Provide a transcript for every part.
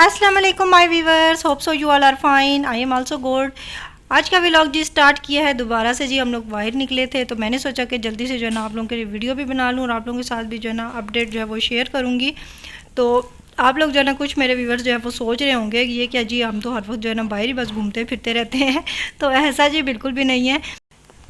अस्सलाम वालेकुम my viewers, hope so you all are fine, I am also good. आज का व्लॉग जी start किया है दोबारा से। जी हम लोग बाहर निकले थे तो मैंने सोचा कि जल्दी से जो है ना आप लोगों के लिए वीडियो भी बना लूँ और आप लोगों के साथ भी जो है ना अपडेट जो है वो शेयर करूँगी। तो आप लोग जो है ना कुछ मेरे व्यूवर्स जो है वो सोच रहे होंगे कि ये क्या जी, हम तो हर वक्त जो है ना बाहर ही बस घूमते फिरते रहते हैं। तो ऐसा जी बिल्कुल भी नहीं है,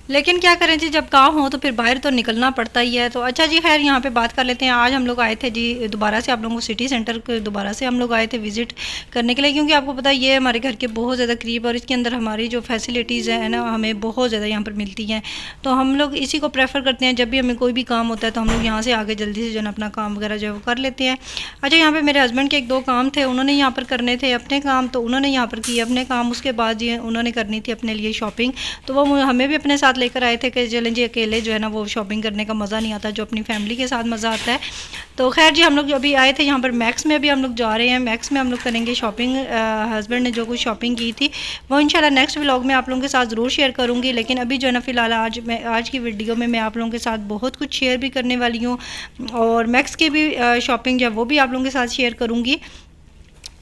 लेकिन क्या करें जी, जब काम हो तो फिर बाहर तो निकलना पड़ता ही है। तो अच्छा जी, खैर यहाँ पे बात कर लेते हैं। आज हम लोग आए थे जी दोबारा से आप लोगों को सिटी सेंटर दोबारा से हम लोग आए थे विज़िट करने के लिए, क्योंकि आपको पता है ये हमारे घर के बहुत ज़्यादा करीब और इसके अंदर हमारी जो फैसिलिटीज़ है ना हमें बहुत ज़्यादा यहाँ पर मिलती हैं। तो हम लोग इसी को प्रेफर करते हैं, जब भी हमें कोई भी काम होता है तो हम लोग यहाँ से आगे जल्दी से जो है अपना काम वगैरह जो है वो कर लेते हैं। अच्छा, यहाँ पर मेरे हस्बैंड के एक दो काम थे, उन्होंने यहाँ पर करने थे अपने काम, तो उन्होंने यहाँ पर किए अपने काम। उसके बाद जी उन्होंने करनी थी अपने लिए शॉपिंग, तो वो हमें भी अपने साथ लेकर आए थे कि चलें जी, अकेले जो है ना वो शॉपिंग करने का मज़ा नहीं आता जो अपनी फैमिली के साथ मज़ा आता है। तो खैर जी, हम लोग अभी आए थे यहाँ पर मैक्स में, अभी हम लोग जा रहे हैं मैक्स में, हम लोग करेंगे शॉपिंग। हस्बैंड ने जो कुछ शॉपिंग की थी वो इंशाल्लाह नेक्स्ट व्लॉग में आप लोगों के साथ ज़रूर शेयर करूँगी। लेकिन अभी जो है ना फ़िलहाल आज की वीडियो में मैं आप लोगों के साथ बहुत कुछ शेयर भी करने वाली हूँ और मैक्स की भी शॉपिंग जो है वो भी आप लोगों के साथ शेयर करूँगी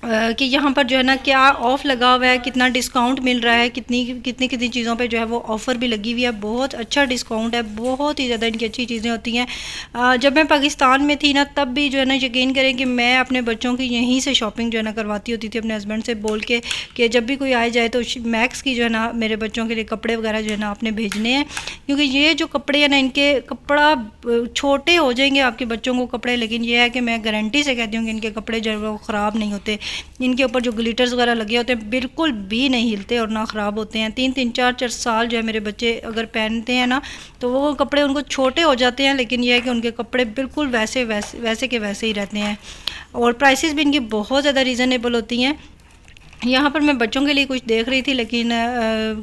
कि यहाँ पर जो है ना क्या ऑफ़ लगा हुआ है, कितना डिस्काउंट मिल रहा है, कितनी कितनी कितनी चीज़ों पे जो है वो ऑफ़र भी लगी हुई है। बहुत अच्छा डिस्काउंट है, बहुत ही ज़्यादा इनकी अच्छी चीज़ें होती हैं। जब मैं पाकिस्तान में थी ना तब भी जो है ना यकीन करें कि मैं अपने बच्चों की यहीं से शॉपिंग जो है ना करवाती होती थी अपने हस्बैंड से बोल के कि जब भी कोई आए जाए तो मैक्स की जो है ना मेरे बच्चों के लिए कपड़े वगैरह जो है ना आपने भेजने हैं, क्योंकि ये जो कपड़े हैं ना इनके कपड़ा छोटे हो जाएंगे आपके बच्चों को कपड़े, लेकिन ये है कि मैं गारंटी से कहती हूँ कि इनके कपड़े जो है वो ख़राब नहीं होते। इनके ऊपर जो ग्लिटर्स वगैरह लगे होते हैं बिल्कुल भी नहीं हिलते और ना ख़राब होते हैं। 3-3 4-4 साल जो है मेरे बच्चे अगर पहनते हैं ना तो वो कपड़े उनको छोटे हो जाते हैं, लेकिन यह है कि उनके कपड़े बिल्कुल वैसे के वैसे ही रहते हैं। और प्राइसेस भी इनकी बहुत ज़्यादा रीज़नेबल होती हैं। यहाँ पर मैं बच्चों के लिए कुछ देख रही थी, लेकिन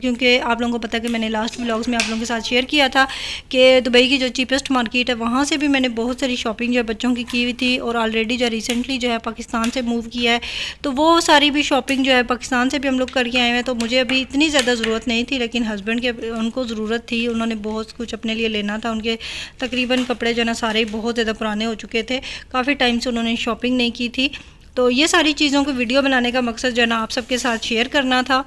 क्योंकि आप लोगों को पता है कि मैंने लास्ट व्लॉग्स में आप लोगों के साथ शेयर किया था कि दुबई की जो चीपेस्ट मार्केट है वहाँ से भी मैंने बहुत सारी शॉपिंग जो है बच्चों की हुई थी और ऑलरेडी जो रिसेंटली जो है पाकिस्तान से मूव किया है, तो वो सारी भी शॉपिंग जो है पाकिस्तान से भी हम लोग करके आए हैं। तो मुझे अभी इतनी ज़्यादा ज़रूरत नहीं थी, लेकिन हस्बैंड के उनको ज़रूरत थी, उन्होंने बहुत कुछ अपने लिए लेना था। उनके तकरीबन कपड़े जो है ना सारे बहुत ज़्यादा पुराने हो चुके थे, काफ़ी टाइम से उन्होंने शॉपिंग नहीं की थी। तो ये सारी चीज़ों को वीडियो बनाने का मकसद जो है ना आप सबके साथ शेयर करना था।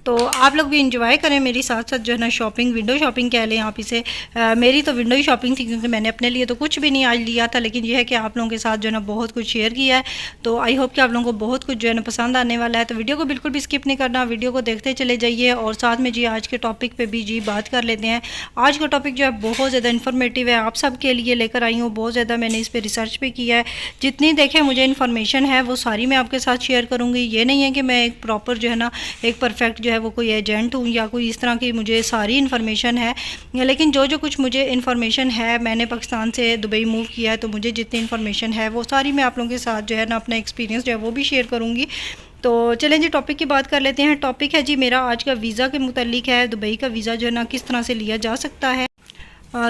तो आप लोग भी इंजॉय करें मेरी साथ साथ जो है ना शॉपिंग, विंडो शॉपिंग कह लें आप इसे। मेरी तो विंडो ही शॉपिंग थी क्योंकि मैंने अपने लिए तो कुछ भी नहीं आज लिया था, लेकिन यह है कि आप लोगों के साथ जो है ना बहुत कुछ शेयर किया है। तो आई होप कि आप लोगों को बहुत कुछ जो है ना पसंद आने वाला है। तो वीडियो को बिल्कुल भी स्किप नहीं करना, वीडियो को देखते चले जाइए। और साथ में जी आज के टॉपिक पर भी जी बात कर लेते हैं। आज का टॉपिक जो है बहुत ज़्यादा इन्फॉर्मेटिव है, आप सब के लिए लेकर आई हूँ। बहुत ज़्यादा मैंने इस पर रिसर्च भी किया है, जितनी देखें मुझे इन्फॉर्मेशन है वो सारी मैं आपके साथ शेयर करूँगी। ये नहीं है कि मैं एक प्रॉपर जो है ना एक परफेक्ट जो है वो कोई एजेंट हूँ या कोई इस तरह की मुझे सारी इन्फॉर्मेशन है, लेकिन जो कुछ मुझे इन्फॉर्मेशन है, मैंने पाकिस्तान से दुबई मूव किया है तो मुझे जितनी इन्फॉर्मेशन है वो सारी मैं आप लोगों के साथ जो है ना अपना एक्सपीरियंस जो है वो भी शेयर करूँगी। तो चलें जी टॉपिक की बात कर लेते हैं। टॉपिक है जी मेरा आज का वीज़ा के मुतालिक है। दुबई का वीज़ा जो है ना किस तरह से लिया जा सकता है।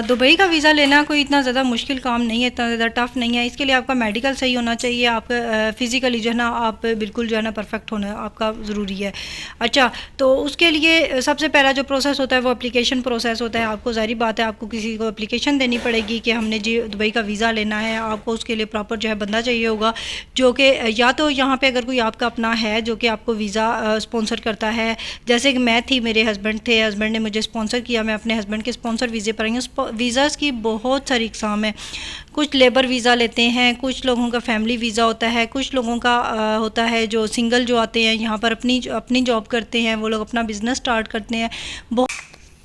दुबई का वीज़ा लेना कोई इतना ज़्यादा मुश्किल काम नहीं है, इतना ज़्यादा टफ़ नहीं है। इसके लिए आपका मेडिकल सही होना चाहिए, आपका फ़िज़िकली जो है ना आप बिल्कुल जो है ना परफेक्ट होना आपका ज़रूरी है। अच्छा, तो उसके लिए सबसे पहला जो प्रोसेस होता है वो एप्लीकेशन प्रोसेस होता है। आपको ज़ाहिर बात है आपको किसी को एप्लीकेशन देनी पड़ेगी कि हमने जी दुबई का वीज़ा लेना है। आपको उसके लिए प्रॉपर जो है बंदा चाहिए होगा जो कि या तो यहाँ पर अगर कोई आपका अपना है जो कि आपको वीज़ा स्पॉन्सर करता है, जैसे कि मैं थी, मेरे हस्बैंड थे, हस्बैंड ने मुझे स्पॉन्सर किया, मैं अपने हस्बैंड के स्पॉन्सर वीज़े पर आई हूँ। वीज़ाज़ की बहुत सारी इकसाम है। कुछ लेबर वीज़ा लेते हैं, कुछ लोगों का फैमिली वीज़ा होता है, कुछ लोगों का होता है जो सिंगल जो आते हैं यहाँ पर अपनी जॉब करते हैं, वो लोग अपना बिज़नेस स्टार्ट करते हैं।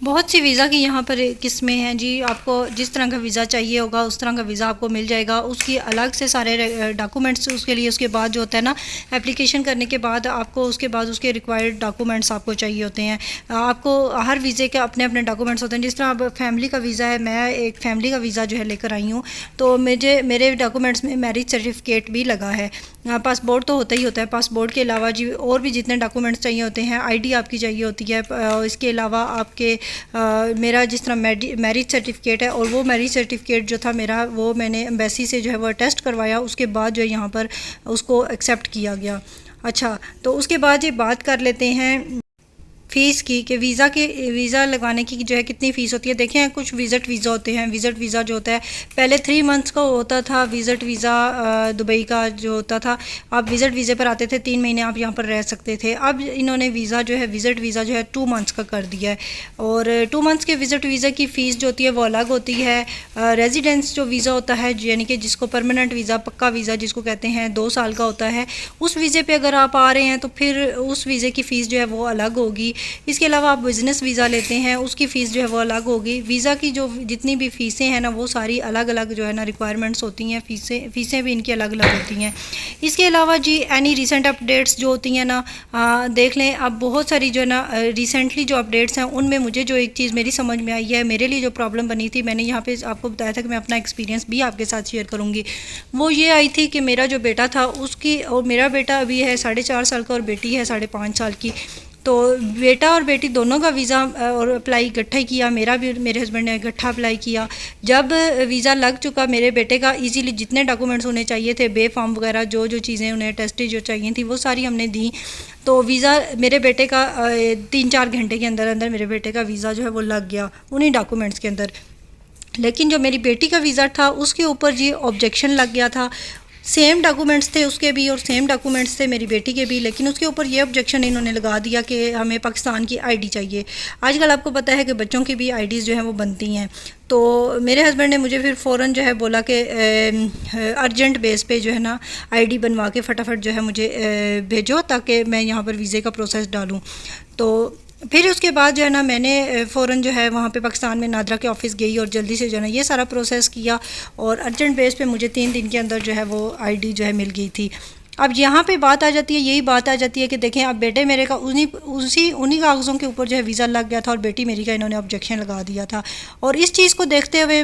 बहुत सी वीज़ा की यहाँ पर किस्में हैं जी। आपको जिस तरह का वीज़ा चाहिए होगा उस तरह का वीज़ा आपको मिल जाएगा। उसकी अलग से सारे डॉक्यूमेंट्स उसके लिए, उसके बाद जो होता है ना एप्लीकेशन करने के बाद आपको उसके बाद उसके रिक्वायर्ड डॉक्यूमेंट्स आपको चाहिए होते हैं। आपको हर वीज़े के अपने अपने डॉक्यूमेंट्स होते हैं। जिस तरह अब फैमिली का वीज़ा है, मैं एक फैमिली का वीज़ा जो है लेकर आई हूँ, तो मेरे डॉक्यूमेंट्स में मैरिज सर्टिफिकेट भी लगा है। पासपोर्ट तो होता ही होता है, पासपोर्ट के अलावा जी और भी जितने डॉक्यूमेंट्स चाहिए होते हैं, आईडी आपकी चाहिए होती है। इसके अलावा आपके मेरा जिस तरह मैरिज सर्टिफिकेट है, और वो मैरिज सर्टिफिकेट जो था मेरा वो मैंने एम्बेसी से जो है वो टेस्ट करवाया, उसके बाद जो है यहाँ पर उसको एक्सेप्ट किया गया। अच्छा, तो उसके बाद ये बात कर लेते हैं फ़ीस की कि वीज़ा लगाने की जो है कितनी फ़ीस होती है। देखें कुछ विज़िट वीज़ा होते हैं। विज़िट वीज़ा जो होता है पहले 3 मंथ्स का होता था। विज़िट वीज़ा दुबई का जो होता था, आप विज़िट वीज़े पर आते थे, 3 महीने आप यहाँ पर रह सकते थे। अब इन्होंने वीज़ा जो है विज़िट वीज़ा जो है 2 मंथ्स का कर दिया है। और 2 मंथ्स के विज़िट वीज़ा की फ़ीस जो होती है वो अलग होती है। रेजिडेंस जो वीज़ा होता है यानी कि जिसको परमानेंट वीज़ा, पक्का वीज़ा जिसको कहते हैं, 2 साल का होता है, उस वीज़े पे अगर आप आ रहे हैं तो फिर उस वीज़े की फ़ीस जो है वो अलग होगी। इसके अलावा आप बिज़नेस वीज़ा लेते हैं, उसकी फ़ीस जो है वो अलग होगी। वीज़ा की जो जितनी भी फ़ीसें हैं ना वो सारी अलग अलग जो है ना रिक्वायरमेंट्स होती हैं। फ़ीसें भी इनकी अलग अलग होती हैं। इसके अलावा जी एनी रिसेंट अपडेट्स जो होती हैं ना, देख लें। अब बहुत सारी जो है ना रिसेंटली जो अपडेट्स हैं उनमें मुझे जो एक चीज़ मेरी समझ में आई है, मेरे लिए जो प्रॉब्लम बनी थी, मैंने यहाँ पे आपको बताया था कि मैं अपना एक्सपीरियंस भी आपके साथ शेयर करूँगी। वो ये आई थी कि मेरा जो बेटा था उसकी, और मेरा बेटा अभी है 4.5 साल का और बेटी है 5.5 साल की। तो बेटा और बेटी दोनों का वीज़ा और अप्लाई इकट्ठा ही किया। मेरा भी, मेरे हस्बैंड ने इकट्ठा अप्लाई किया। जब वीज़ा लग चुका मेरे बेटे का, इजीली जितने डॉक्यूमेंट्स होने चाहिए थे, बे फॉर्म वगैरह जो जो चीज़ें उन्हें टेस्ट जो चाहिए थी वो सारी हमने दी। तो वीज़ा मेरे बेटे का 3-4 घंटे के अंदर अंदर मेरे बेटे का वीज़ा जो है वो लग गया उन्हीं डॉक्यूमेंट्स के अंदर। लेकिन जो मेरी बेटी का वीज़ा था उसके ऊपर जी ऑब्जेक्शन लग गया था। सेम डॉक्यूमेंट्स थे उसके भी और सेम डॉक्यूमेंट्स थे मेरी बेटी के भी, लेकिन उसके ऊपर ये ऑब्जेक्शन इन्होंने लगा दिया कि हमें पाकिस्तान की आईडी चाहिए। आजकल आपको पता है कि बच्चों की भी आईडीज़ जो हैं वो बनती हैं। तो मेरे हस्बैंड ने मुझे फिर फ़ौरन जो है बोला कि अर्जेंट बेस पे जो है ना आईडी बनवा के फटाफट जो है मुझे भेजो ताकि मैं यहाँ पर वीज़े का प्रोसेस डालूँ। तो फिर उसके बाद जो है ना मैंने फ़ौरन जो है वहाँ पे पाकिस्तान में नादरा के ऑफ़िस गई और जल्दी से जो है ना ये सारा प्रोसेस किया और अर्जेंट बेस पे मुझे 3 दिन के अंदर जो है वो आईडी जो है मिल गई थी। अब यहाँ पे बात आ जाती है, यही बात आ जाती है कि देखें अब बेटे मेरे का उन्हीं कागज़ों के ऊपर जो है वीज़ा लग गया था और बेटी मेरी का इन्होंने ऑब्जेक्शन लगा दिया था। और इस चीज़ को देखते हुए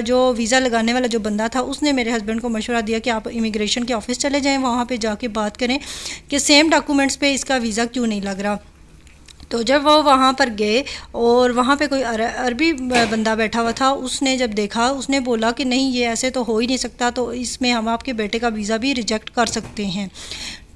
जो वीज़ा लगाने वाला जो बंदा था उसने मेरे हस्बैंड को मशवरा दिया कि आप इमिग्रेशन के ऑफ़िस चले जाएँ, वहाँ पर जाके बात करें कि सेम डॉक्यूमेंट्स पर इसका वीज़ा क्यों नहीं लग रहा। तो जब वो वहाँ पर गए और वहाँ पे कोई अरबी बंदा बैठा हुआ था, उसने जब देखा उसने बोला कि नहीं ये ऐसे तो हो ही नहीं सकता, तो इसमें हम आपके बेटे का वीज़ा भी रिजेक्ट कर सकते हैं।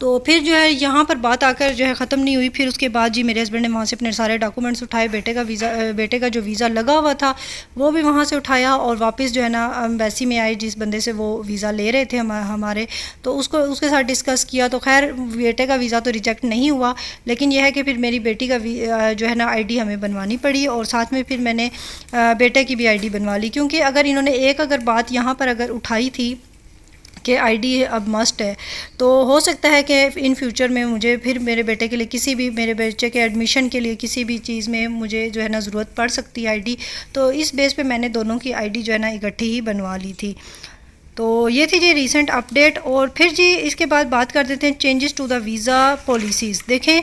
तो फिर जो है यहाँ पर बात आकर जो है ख़त्म नहीं हुई। फिर उसके बाद जी मेरे हस्बैंड ने वहाँ से अपने सारे डॉक्यूमेंट्स उठाए, बेटे का जो वीज़ा लगा हुआ था वो भी वहाँ से उठाया और वापस जो है ना एम्बेसी में आए, जिस बंदे से वो वीज़ा ले रहे थे हमारे, तो उसके साथ डिस्कस किया। तो खैर बेटे का वीज़ा तो रिजेक्ट नहीं हुआ, लेकिन यह है कि फिर मेरी बेटी का जो है ना आईडी हमें बनवानी पड़ी और साथ में फिर मैंने बेटे की भी आईडी बनवा ली। क्योंकि अगर इन्होंने अगर बात यहाँ पर अगर उठाई थी कि आईडी अब मस्ट है, तो हो सकता है कि इन फ्यूचर में मुझे फिर मेरे बेटे के लिए किसी भी, मेरे बच्चे के एडमिशन के लिए किसी भी चीज़ में मुझे जो है ना ज़रूरत पड़ सकती है आईडी। तो इस बेस पे मैंने दोनों की आईडी जो है ना इकट्ठी ही बनवा ली थी। तो ये थी जी रीसेंट अपडेट। और फिर जी इसके बाद बात कर देते हैं changes to the visa policies. देखें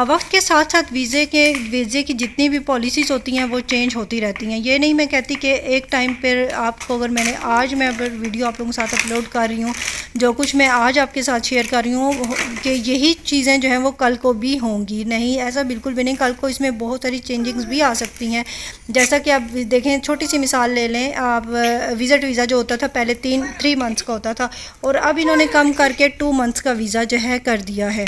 वक्त के साथ साथ वीज़े की जितनी भी पॉलिसीज़ होती हैं वो चेंज होती रहती हैं। ये नहीं मैं कहती कि एक टाइम पर आपको, अगर मैं अगर वीडियो आप लोगों के साथ अपलोड कर रही हूँ, जो कुछ मैं आज आपके साथ शेयर कर रही हूँ कि यही चीज़ें जो हैं वो कल को भी होंगी, नहीं, ऐसा बिल्कुल भी नहीं। कल को इसमें बहुत सारी चेंजिंग्स भी आ सकती हैं। जैसा कि आप देखें, छोटी सी मिसाल ले लें आप, विज़िट वीज़ा जो होता था पहले 3 मंथ्स का होता था और अब इन्होंने कम करके 2 मंथ्स का वीज़ा जो है कर दिया है।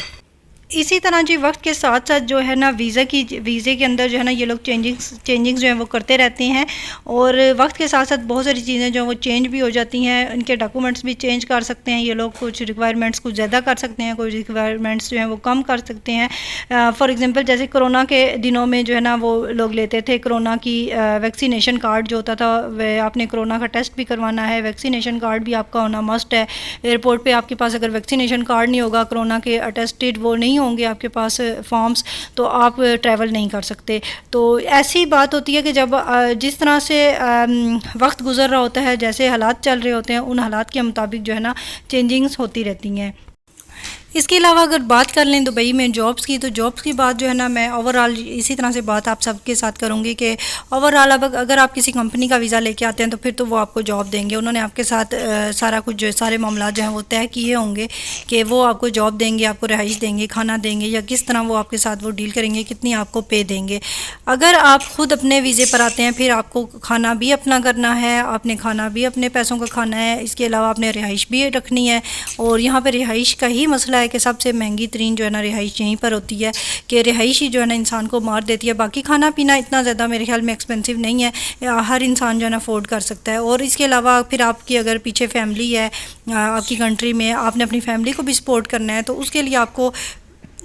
इसी तरह जी वक्त के साथ साथ जो है ना वीज़े के अंदर जो है ना ये लोग चेंजिंग्स जो है वो करते रहते हैं और वक्त के साथ साथ बहुत सारी चीज़ें जो वो चेंज भी हो जाती हैं। इनके डॉक्यूमेंट्स भी चेंज कर सकते हैं ये लोग, कुछ रिक्वायरमेंट्स कुछ ज़्यादा कर सकते हैं, कुछ रिक्वायरमेंट्स जो हैं वो कम कर सकते हैं। फॉर एग्ज़ाम्पल जैसे कोरोना के दिनों में जो है ना वो लोग लेते थे कोरोना की वैक्सीनेशन कार्ड जो होता था, वह आपने कोरोना का टेस्ट भी करवाना है, वैक्सीनेशन कार्ड भी आपका होना मस्ट है। एयरपोर्ट पर आपके पास अगर वैक्सीनेशन कार्ड नहीं होगा, कोरोना के अटेस्टेड वो नहीं होंगे आपके पास फॉर्म्स, तो आप ट्रैवल नहीं कर सकते। तो ऐसी बात होती है कि जब जिस तरह से वक्त गुजर रहा होता है, जैसे हालात चल रहे होते हैं, उन हालात के मुताबिक जो है ना चेंजिंग्स होती रहती हैं। इसके अलावा अगर बात कर लें दुबई में जॉब्स की, तो जॉब्स की बात जो है ना मैं ओवरऑल इसी तरह से बात आप सबके साथ करूँगी कि ओवरऑल अब अगर आप किसी कंपनी का वीज़ा लेके आते हैं तो फिर तो वो आपको जॉब देंगे। उन्होंने आपके साथ सारा कुछ जो सारे मामला जो हैं वो तय किए होंगे कि वो आपको जॉब देंगे, आपको रिहाइश देंगे, खाना देंगे, या किस तरह वो आपके साथ वो डील करेंगे, कितनी आपको पे देंगे। अगर आप ख़ुद अपने वीज़े पर आते हैं फिर आपको खाना भी अपना करना है, आपने खाना भी अपने पैसों का खाना है, इसके अलावा आपने रिहाइश भी रखनी है। और यहाँ पर रिहाइश का ही मसला है कि सबसे महंगी तरीन जो है ना रिहाइश यहीं पर होती है, कि रिहाइश ही जो है ना इंसान को मार देती है। बाकी खाना पीना इतना ज़्यादा मेरे ख्याल में एक्सपेंसिव नहीं है, हर इंसान जो है ना अफोर्ड कर सकता है। और इसके अलावा फिर आपकी अगर पीछे फैमिली है आपकी कंट्री में, आपने अपनी फैमिली को भी सपोर्ट करना है, तो उसके लिए आपको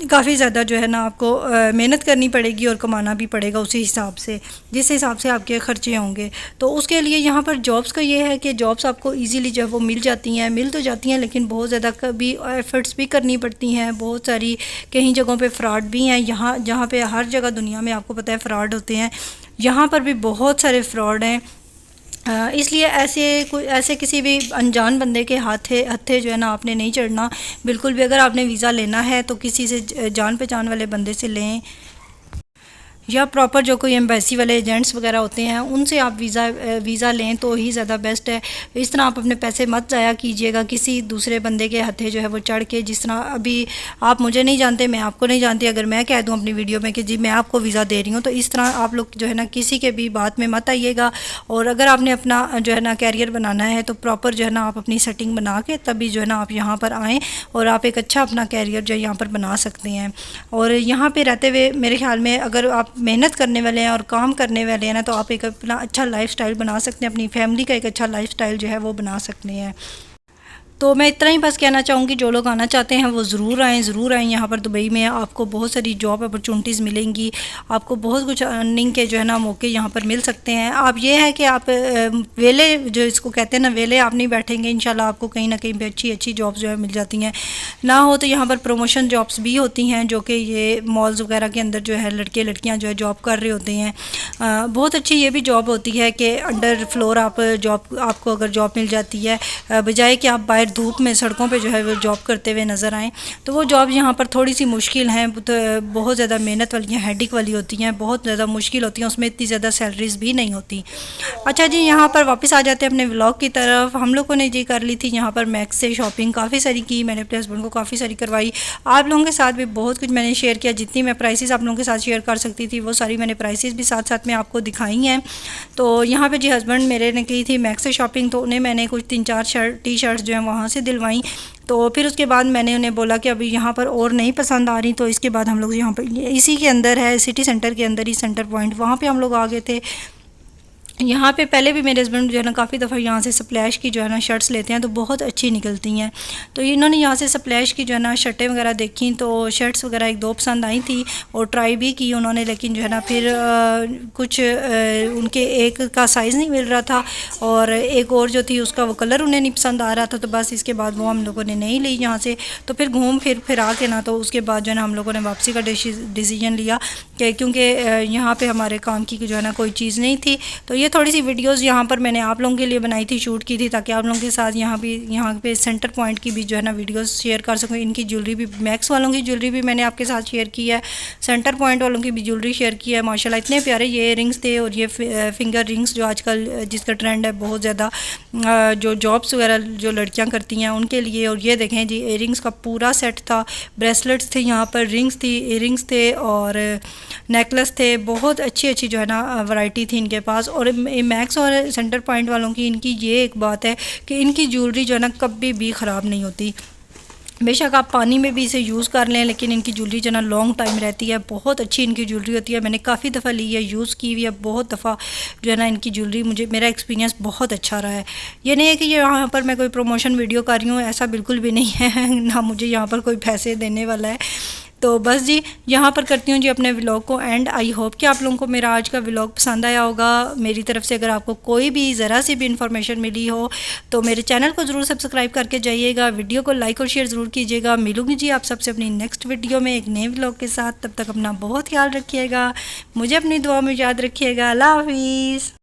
काफ़ी ज़्यादा जो है ना आपको मेहनत करनी पड़ेगी और कमाना भी पड़ेगा उसी हिसाब से, जिस हिसाब से आपके ख़र्चे होंगे। तो उसके लिए यहाँ पर जॉब्स का ये है कि जॉब्स आपको इजीली जो है वो मिल जाती हैं, मिल तो जाती हैं, लेकिन बहुत ज़्यादा कभी एफ़र्ट्स भी करनी पड़ती हैं। बहुत सारी कहीं जगहों पे फ़्रॉड भी हैं, यहाँ जहाँ पे हर जगह दुनिया में आपको पता है फ़्रॉड होते हैं, यहाँ पर भी बहुत सारे फ़्रॉड हैं। इसलिए ऐसे किसी भी अनजान बंदे के हत्थे जो है ना आपने नहीं चढ़ना बिल्कुल भी। अगर आपने वीज़ा लेना है तो किसी से जान पहचान वाले बंदे से लें, या प्रॉपर जो कोई एम्बेसी वाले एजेंट्स वगैरह होते हैं उनसे आप वीज़ा लें तो ही ज़्यादा बेस्ट है। इस तरह आप अपने पैसे मत ज़ाया कीजिएगा किसी दूसरे बंदे के हथे जो है वो चढ़ के। जिस तरह अभी आप मुझे नहीं जानते, मैं आपको नहीं जानती, अगर मैं कह दूं अपनी वीडियो में कि जी मैं आपको वीज़ा दे रही हूँ, तो इस तरह आप लोग जो है ना किसी के भी बात में मत आइएगा। और अगर आपने अपना जो है ना कैरियर बनाना है तो प्रॉपर जो है ना आप अपनी सेटिंग बना के तभी जो है ना आप यहाँ पर आएँ और आप एक अच्छा अपना कैरियर जो है यहाँ पर बना सकते हैं। और यहाँ पर रहते हुए मेरे ख्याल में अगर आप मेहनत करने वाले हैं और काम करने वाले हैं ना, तो आप एक अपना अच्छा लाइफस्टाइल बना सकते हैं, अपनी फैमिली का एक अच्छा लाइफस्टाइल जो है वो बना सकते हैं। तो मैं इतना ही बस कहना चाहूँगी, जो लोग आना चाहते हैं वो ज़रूर आएँ यहाँ पर दुबई में। आपको बहुत सारी जॉब अपॉर्चुनिटीज़ मिलेंगी, आपको बहुत कुछ अर्निंग के जो है ना मौके यहाँ पर मिल सकते हैं। आप ये है कि आप वेले जो इसको कहते हैं ना, वेले आप नहीं बैठेंगे, इंशाल्लाह आपको कहीं ना कहीं पे अच्छी जॉब्स जो है मिल जाती हैं। ना हो तो यहाँ पर प्रमोशन जॉब्स भी होती हैं, जो कि ये मॉल्स वगैरह के अंदर जो है लड़के लड़कियाँ जो है जॉब कर रहे होते हैं। बहुत अच्छी ये भी जॉब होती है कि अंडर फ्लोर आपको अगर जॉब मिल जाती है, बजाय कि आप बाहर धूप में सड़कों पे जो है वो जॉब करते हुए नज़र आएँ। तो वो जॉब यहाँ पर थोड़ी सी मुश्किल हैं, तो बहुत ज़्यादा मेहनत वाली हैं, हेडिक वाली होती हैं, बहुत ज़्यादा मुश्किल होती हैं, उसमें इतनी ज़्यादा सैलरीज़ भी नहीं होती। अच्छा जी, यहाँ पर वापस आ जाते हैं अपने व्लॉग की तरफ। हम लोगों ने जी कर ली थी यहाँ पर मैक्स से शॉपिंग, काफ़ी सारी की, मैंने अपने हस्बैंड को काफ़ी सारी करवाई। आप लोगों के साथ भी बहुत कुछ मैंने शेयर किया, जितनी मैं प्राइसेस आप लोगों के साथ शेयर कर सकती थी वो सारी मैंने प्राइसेस भी साथ साथ में आपको दिखाई हैं। तो यहाँ पे जी हस्बैंड मेरे ने की थी मैक्स से शॉपिंग, तो उन्हें मैंने कुछ 3-4 टी शर्ट्स जो हैं वहाँ से दिलवाई। तो फिर उसके बाद मैंने उन्हें बोला कि अभी यहाँ पर और नहीं पसंद आ रही, तो इसके बाद हम लोग यहाँ पर इसी के अंदर है, सिटी सेंटर के अंदर ही सेंटर पॉइंट, वहाँ पे हम लोग आ गए थे। यहाँ पे पहले भी मेरे हस्बैंड जो है ना काफ़ी दफ़ा यहाँ से स्प्लैश की जो है ना शर्ट्स लेते हैं, तो बहुत अच्छी निकलती हैं। तो इन्होंने यहाँ से स्प्लैश की जो है ना शर्टें वगैरह देखी, तो शर्ट्स वगैरह 1-2 पसंद आई थी और ट्राई भी की उन्होंने, लेकिन जो है ना फिर कुछ उनके एक का साइज़ नहीं मिल रहा था और एक और जो थी उसका वो कलर उन्हें नहीं पसंद आ रहा था। तो बस इसके बाद वो हम लोगों ने नहीं ली यहाँ से। तो फिर घूम फिर आके ना, तो उसके बाद जो है ना हम लोगों ने वापसी का डिसीजन लिया कि क्योंकि यहाँ पर हमारे काम की जो है ना कोई चीज़ नहीं थी। तो ये थोड़ी सी वीडियोस यहाँ पर मैंने आप लोगों के लिए बनाई थी, शूट की थी, ताकि आप लोगों के साथ यहाँ पे सेंटर पॉइंट की भी जो है ना वीडियोस शेयर कर सकूँ। इनकी ज्वेलरी भी, मैक्स वालों की ज्वेलरी भी मैंने आपके साथ शेयर की है, सेंटर पॉइंट वालों की भी ज्वेलरी शेयर की है। माशाल्लाह इतने प्यारे ये रिंग्स थे, और ये फिंगर रिंग्स जो आजकल जिसका ट्रेंड है बहुत ज़्यादा, जो जॉब्स वगैरह जो लड़कियाँ करती हैं उनके लिए। और ये देखें जी, इयरिंग्स का पूरा सेट था, ब्रेसलेट्स थे, यहाँ पर रिंग्स थी, इयरिंग्स थे और नेकलेस थे। बहुत अच्छी जो है ना वैरायटी थी इनके पास। और मैक्स और सेंटर पॉइंट वालों की इनकी ये एक बात है कि इनकी ज्वेलरी जो है ना कभी भी ख़राब नहीं होती। बेशक आप पानी में भी इसे यूज़ कर लें, लेकिन इनकी ज्वेलरी जो है ना लॉन्ग टाइम रहती है। बहुत अच्छी इनकी ज्वेलरी होती है, मैंने काफ़ी दफ़ा ली है, यूज़ की हुई है बहुत दफ़ा। जो है ना इनकी ज्वेलरी मेरा एक्सपीरियंस बहुत अच्छा रहा है। ये नहीं है कि ये यहाँ पर मैं कोई प्रमोशन वीडियो कर रही हूँ, ऐसा बिल्कुल भी नहीं है, ना मुझे यहाँ पर कोई पैसे देने वाला है। तो बस जी, यहाँ पर करती हूँ जी अपने व्लॉग को एंड। आई होप कि आप लोगों को मेरा आज का व्लॉग पसंद आया होगा। मेरी तरफ से अगर आपको कोई भी ज़रा सी भी इन्फॉर्मेशन मिली हो तो मेरे चैनल को ज़रूर सब्सक्राइब करके जाइएगा, वीडियो को लाइक और शेयर ज़रूर कीजिएगा। मिलूंगी जी आप सबसे अपनी नेक्स्ट वीडियो में एक नए व्लॉग के साथ। तब तक अपना बहुत ख्याल रखिएगा, मुझे अपनी दुआ में याद रखिएगा। अल्लाह हाफिज़।